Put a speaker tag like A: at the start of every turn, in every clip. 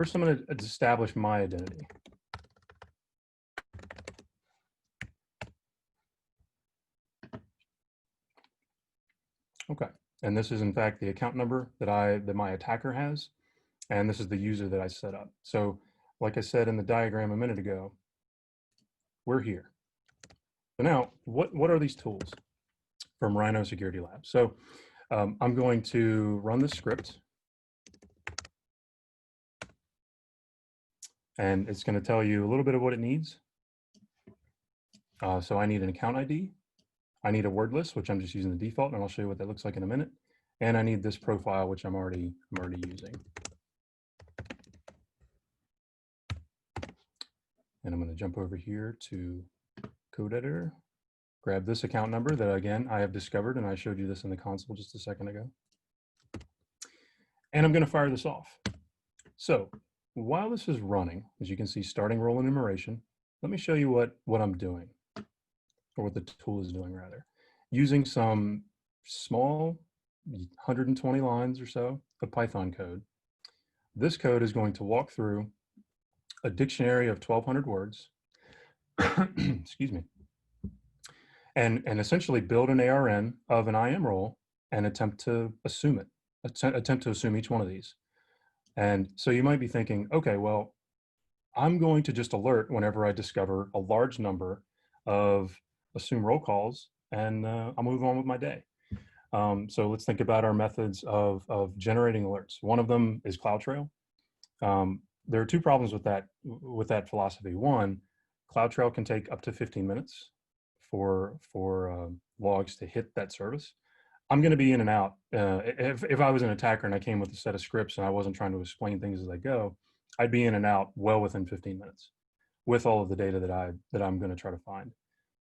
A: First, I'm going to establish my identity. Okay, and this is in fact the account number that my attacker has, and this is the user that I set up. So, like I said in the diagram a minute ago, we're here. So now, what are these tools from Rhino Security Lab? So, I'm going to run this script, and it's going to tell you a little bit of what it needs. So I need an account ID. I need a word list, which I'm just using the default, and I'll show you what that looks like in a minute. And I need this profile, which I'm already using. And I'm going to jump over here to code editor, grab this account number that, again, I have discovered, and I showed you this in the console just a second ago. And I'm going to fire this off. So while this is running, as you can see, starting role enumeration, let me show you what I'm doing, or what the tool is doing, rather. Using some small 120 lines or so of Python code. This code is going to walk through a dictionary of 1,200 words, excuse me, and essentially build an ARN of an IAM role and attempt to assume it, attempt to assume each one of these. And so you might be thinking, okay, well, I'm going to just alert whenever I discover a large number of assume role calls, and I'll move on with my day. So let's think about our methods of generating alerts. One of them is CloudTrail. There are two problems with that philosophy. One, CloudTrail can take up to 15 minutes for logs to hit that service. I'm going to be in and out. If I was an attacker and I came with a set of scripts and I wasn't trying to explain things as I go, I'd be in and out well within 15 minutes with all of the data that I'm going to try to find.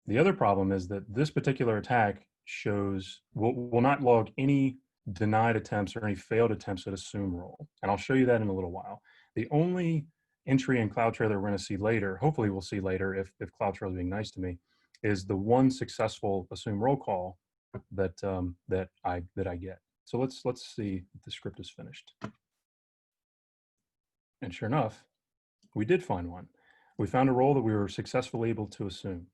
A: The other problem is that this particular attack will not log any denied attempts or any failed attempts at assume role. And I'll show you that in a little while. The only entry in CloudTrail that we're going to see later, hopefully we'll see later if CloudTrail is being nice to me, is the one successful assume role call that I get. So let's see if the script is finished. And sure enough, we did find one. We found a role that we were successfully able to assume.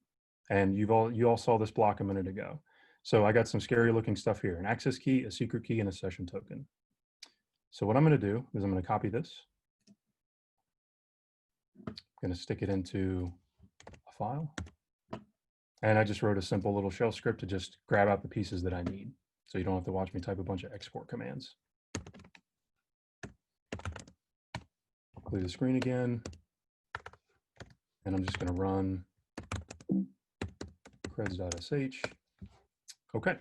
A: And you all saw this block a minute ago. So I got some scary looking stuff here: an access key, a secret key, and a session token. So what I'm going to do is I'm going to copy this. I'm going to stick it into a file. And I just wrote a simple little shell script to just grab out the pieces that I need, so you don't have to watch me type a bunch of export commands. Clear the screen again. And I'm just going to run creds.sh. Okay.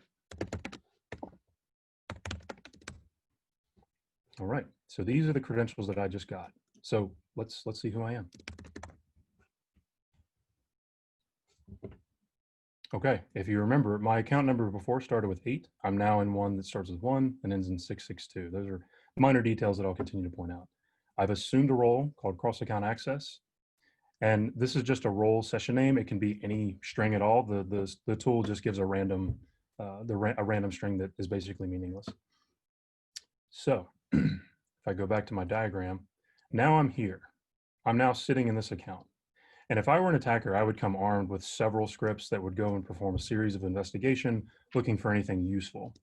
A: All right. So these are the credentials that I just got. So let's see who I am. Okay. If you remember, my account number before started with 8. I'm now in one that starts with 1 and ends in 662. Those are minor details that I'll continue to point out. I've assumed a role called cross-account access. And this is just a role session name. It can be any string at all. The tool just gives a random string that is basically meaningless. So if I go back to my diagram, now I'm here. I'm now sitting in this account. And if I were an attacker, I would come armed with several scripts that would go and perform a series of investigation looking for anything useful.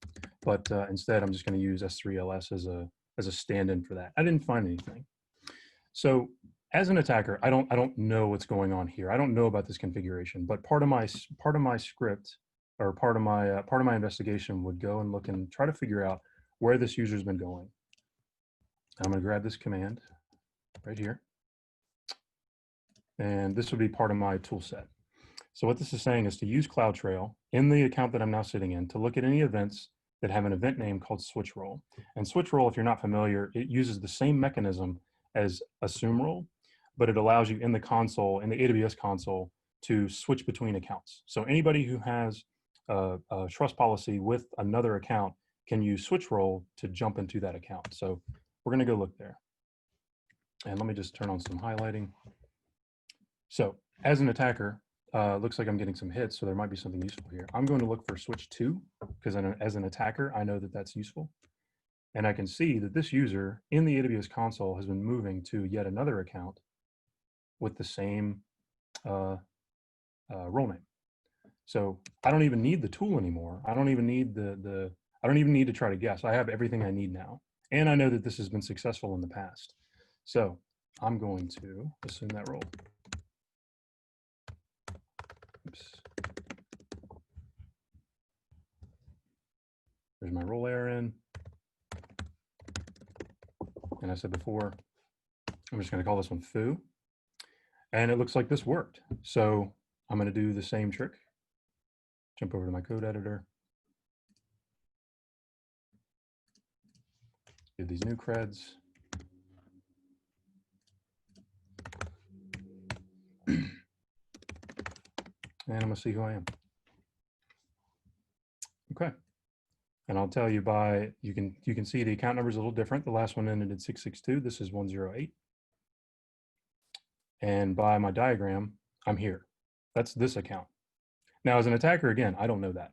A: But instead, I'm just going to use S3LS as a stand-in for that. I didn't find anything. So as an attacker, I don't know what's going on here. I don't know about this configuration, but part of my script, or part of my investigation, would go and look and try to figure out where this user's been going. I'm going to grab this command right here, and this would be part of my tool set. So what this is saying is to use CloudTrail in the account that I'm now sitting in to look at any events that have an event name called switch role. And switch role, if you're not familiar, it uses the same mechanism as assume role, but it allows you in the console, in the AWS console, to switch between accounts. So anybody who has a trust policy with another account can use switch role to jump into that account. So we're going to go look there. And let me just turn on some highlighting. So as an attacker, looks like I'm getting some hits, so there might be something useful here. I'm going to look for switch 2, because as an attacker, I know that that's useful. And I can see that this user in the AWS console has been moving to yet another account with the same role name. So I don't even need the tool anymore. I don't even need I don't even need to try to guess. I have everything I need now. And I know that this has been successful in the past. So I'm going to assume that role. Oops. There's my role ARN. And I said before, I'm just going to call this one foo. And it looks like this worked. So I'm going to do the same trick. Jump over to my code editor. Give these new creds. And I'm going to see who I am. Okay. And I'll tell you by, you can see the account number is a little different. The last one ended in 662. This is 108. And by my diagram, I'm here. That's this account. Now, as an attacker, again, I don't know that.